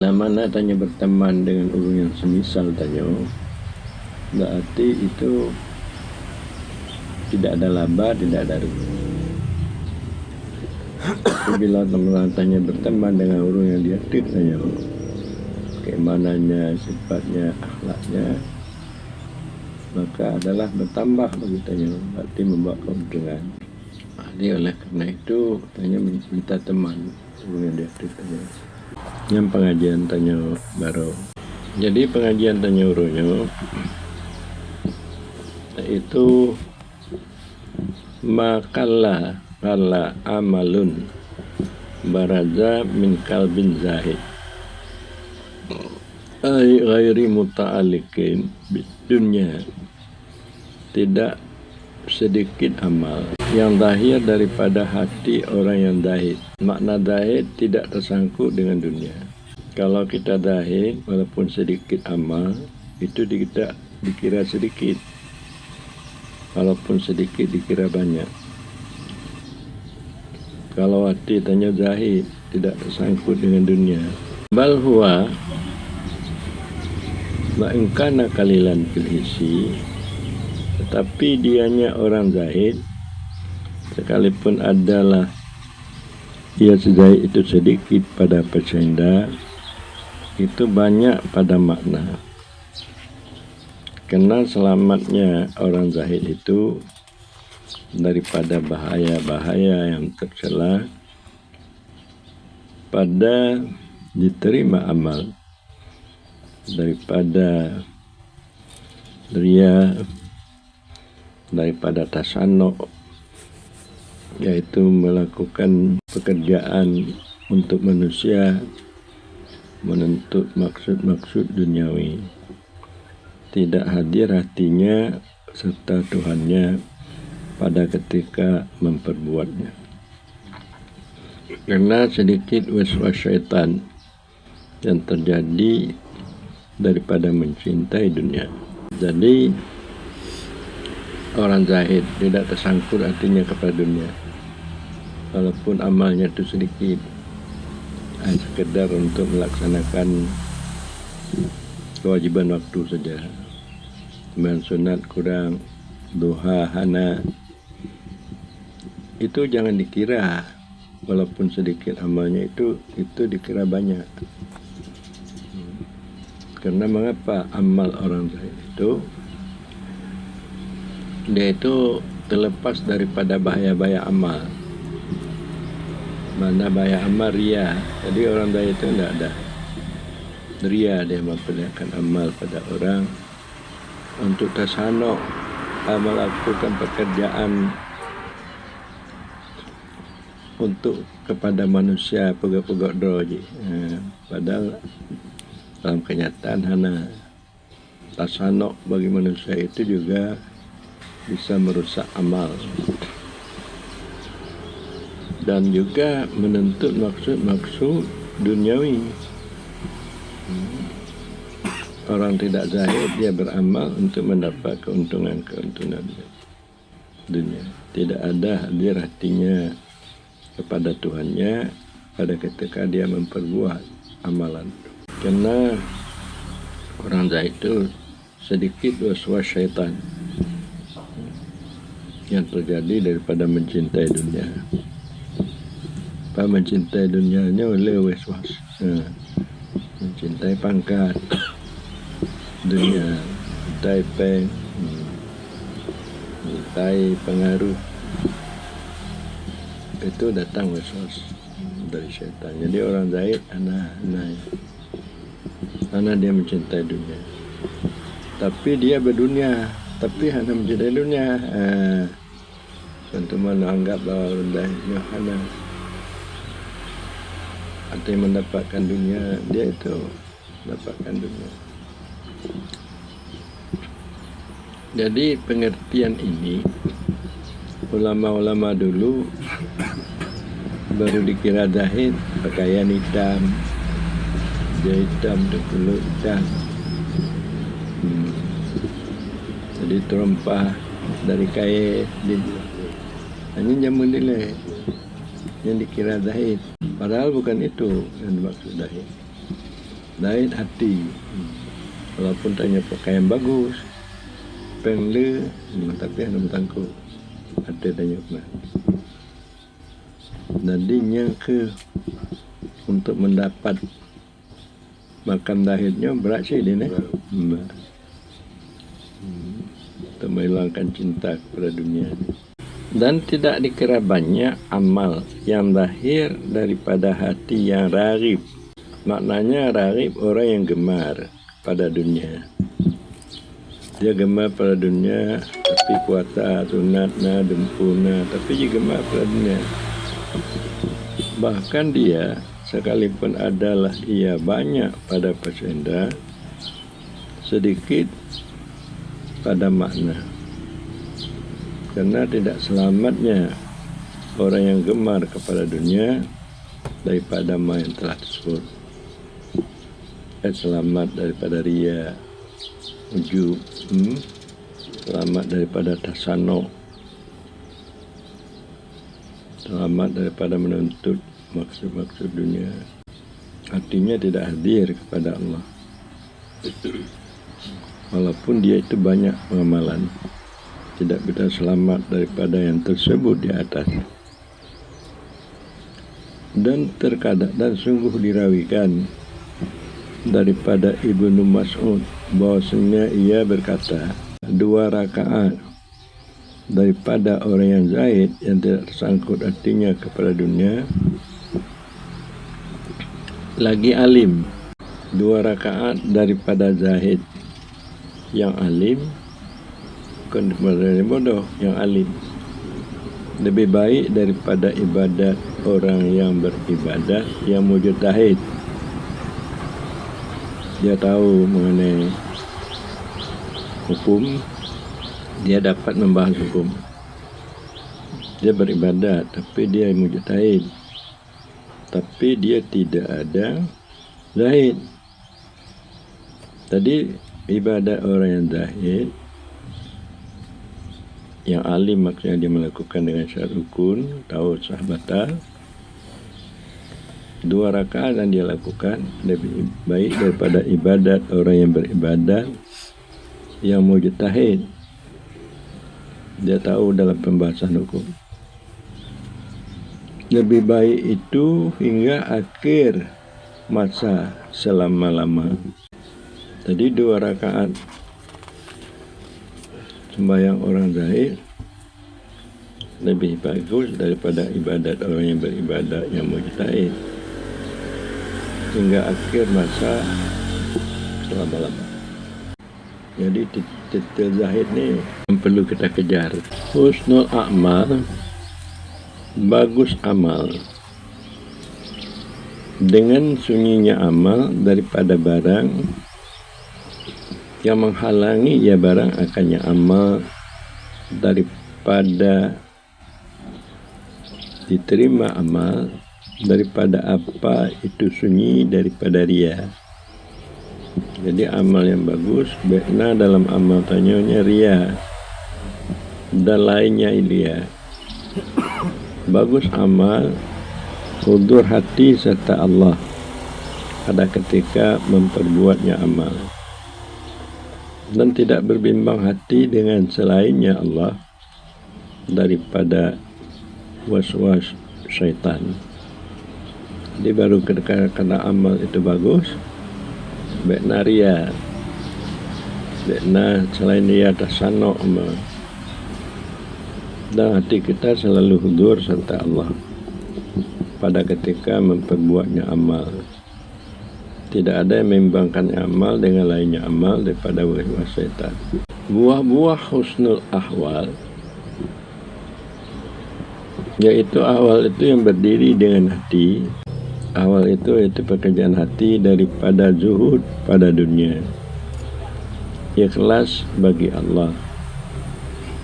Mana tanya berteman dengan urung yang semisal tanya, berarti itu tidak ada laba, tidak ada rugi. Bila teman tanya berteman dengan urung yang diatik tanya, keimanannya, sifatnya, akhlaknya, maka adalah bertambah bagi tanya, berarti membawa keuntungan. Jadi oleh karena itu tanya minta teman urung yang diatik tanya. Yang pengajian tanya baru. Jadi pengajian tanya urungnya itu makalla kala amalun baraza min kalbin zahid ay ghairi muta'alliqin bidunya, tidak sedikit amal yang zahir daripada hati orang yang zahid. Makna zahid tidak tersangkut dengan dunia. Kalau kita zahid, walaupun sedikit amal itu tidak dikira sedikit, walaupun sedikit dikira banyak. Kalau hati tanya zahid, tidak tersangkut dengan dunia. Bal huwa wa in kana qalilan fil isi, tetapi dianya orang zahid, sekalipun adalah ia zahid itu sedikit pada persenda, itu banyak pada makna. Karena selamatnya orang zahid itu daripada bahaya-bahaya yang tercela pada diterima amal, daripada riya, daripada tasanno, yaitu melakukan pekerjaan untuk manusia, menuntut maksud-maksud duniawi, tidak hadir hatinya serta Tuhannya pada ketika memperbuatnya. Karena sedikit waswas syaitan yang terjadi daripada mencintai dunia. Jadi orang zahid tidak tersangkut hatinya kepada dunia, walaupun amalnya itu sedikit, sekedar untuk melaksanakan kewajiban waktu saja. Sembahyang sunat kurang, duha, hana, itu jangan dikira walaupun sedikit amalnya itu dikira banyak. Karena mengapa amal orang zahid itu dia itu terlepas daripada bahaya-bahaya amal. Mana bahaya amal riya. Jadi orang zahid itu tidak ada riya, dia memperlihatkan amal pada orang untuk tasanuk, melakukan pekerjaan untuk kepada manusia pegak-pegak doji. Padahal dalam kenyataan hana tasanuk bagi manusia itu juga bisa merusak amal dan juga menuntut maksud-maksud duniawi. Orang tidak zahid dia beramal untuk mendapat keuntungan-keuntungan dunia. Tidak ada hadir hatinya kepada Tuhannya pada ketika dia memperbuat amalan. Karena orang zahid itu sedikit waswas syaitan yang terjadi daripada mencintai dunia. Mencintai dunianya oleh waswas, mencintai pangkat dunia, mencintai peng, mencintai pengaruh, itu datang waswas dari syaitan. Jadi orang zahid karena dia mencintai dunia, tapi dia berdunia, tapi hanya mencintai dunia. Teman-teman anggap bahwa rendahnya hana arti mendapatkan dunia, dia itu mendapatkan dunia. Jadi pengertian ini ulama-ulama dulu baru dikira zahid pakaian hitam, dia hitam, kulit hitam, jadi terompah dari kain. Hanya jamu nilai yang dikira zahid, padahal bukan itu yang dimaksud zahid. Zahid hati. Walaupun tanya pakaian bagus, pengle, tapi ada tangku. Hati tanya pernah. Jadinya untuk mendapat makan zahidnya berat sih dia ni. Untuk menghilangkan cinta kepada dunia. Dan tidak dikira banyak amal yang lahir daripada hati yang ragib. Maknanya ragib orang yang gemar pada dunia. Dia gemar pada dunia, tapi puasa, sunatna, dempuna, tapi dia gemar pada dunia. Bahkan dia sekalipun adalah ia banyak pada pasenda, sedikit pada makna. Karena tidak selamatnya orang yang gemar kepada dunia daripada ma yang telah disebut. Selamat daripada riya, ujub, selamat daripada tasanno, selamat daripada menuntut maksud-maksud dunia. Hatinya tidak hadir kepada Allah. Walaupun dia itu banyak pengamalan, tidak bisa selamat daripada yang tersebut di atas. Dan terkadang dan sungguh dirawikan daripada Ibnu Mas'ud bahwasanya ia berkata, 2 rakaat daripada orang yang zahid yang tidak tersangkut hatinya kepada dunia lagi alim. 2 rakaat daripada zahid yang alim, bukan daripada bodoh, yang alim lebih baik daripada ibadat orang yang beribadat yang mujtahid. Dia tahu mengenai hukum, dia dapat membahas hukum. Dia beribadat, tapi dia mujtahid, tapi dia tidak ada zahid. Tadi ibadat orang yang zahid, yang alim maksudnya dia melakukan dengan syarat rukun, tahu sah batal. 2 rakaat yang dia lakukan lebih baik daripada ibadat orang yang beribadat yang mujtahid. Dia tahu dalam pembahasan hukum. Lebih baik itu hingga akhir masa selama-lama. Tadi 2 rakaat sembahyang orang zahid lebih bagus daripada ibadat orang yang beribadat yang mujtahid hingga akhir masa selama-lama. Jadi titel zahid ni yang perlu kita kejar. Husnul a'mal, bagus amal, dengan sunyinya amal daripada barang yang menghalangi ia barang akannya amal daripada diterima amal daripada apa itu sunyi daripada riya. Jadi amal yang bagus benar dalam amal tanyanya riya dan lainnya riya. Bagus amal hudur hati serta Allah pada ketika memperbuatnya amal, dan tidak berbimbang hati dengan selainnya Allah daripada was-was syaitan. Jadi baru kena amal itu bagus, benar riya, benar selain riya tasanno amal, dan hati kita selalu hudur serta Allah pada ketika memperbuatnya amal. Tidak ada yang membimbangkan amal dengan lainnya amal daripada was-was syaitan. Buah-buah husnul ahwal, yaitu awal itu yang berdiri dengan hati. Awal itu pekerjaan hati daripada zuhud pada dunia, ikhlas bagi Allah,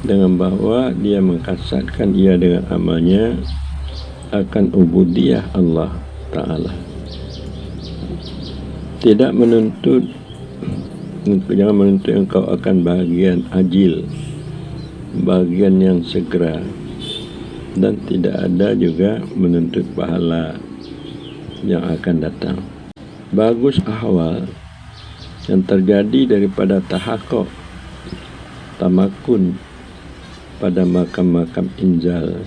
dengan bahwa dia mengkasatkan ia dengan amalnya akan ubudiyah Allah Ta'ala. Tidak menuntut, jangan menuntut engkau akan bahagian ajil, bahagian yang segera, dan tidak ada juga menuntut pahala yang akan datang. bagus ahwal yang terjadi daripada tahakkuk tamakun pada makam-makam inzal,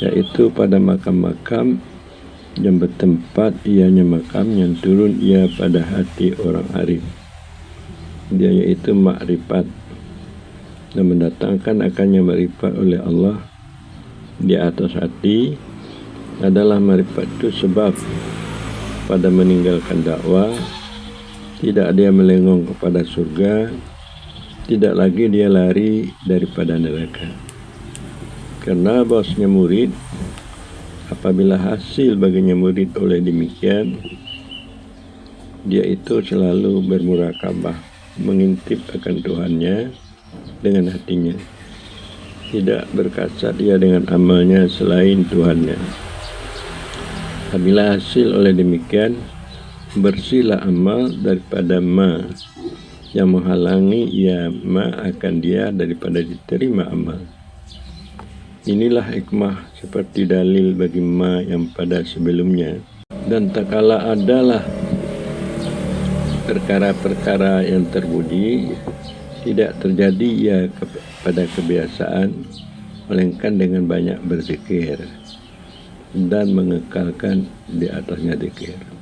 yaitu pada makam-makam yang bertempat ianya makam yang turun ia pada hati orang arif. Dia yaitu makrifat dan mendatangkan akannya makrifat oleh Allah di atas hati adalah makrifat itu sebab pada meninggalkan dakwah tidak dia melengong kepada surga, tidak lagi dia lari daripada neraka. Karena bosnya murid, apabila hasil baginya murid oleh demikian, dia itu selalu bermurakabah, mengintip akan Tuhannya dengan hatinya, tidak berkasat dia dengan amalnya selain Tuhannya. Apabila hasil oleh demikian, bersihlah amal daripada ma yang menghalangi ia ma akan dia daripada diterima amal. Inilah hikmah seperti dalil bagi ma yang pada sebelumnya. Dan tak kala adalah perkara-perkara yang terbudi, tidak terjadi ia pada kebiasaan, melainkan dengan banyak berzikir dan mengekalkan di atasnya zikir.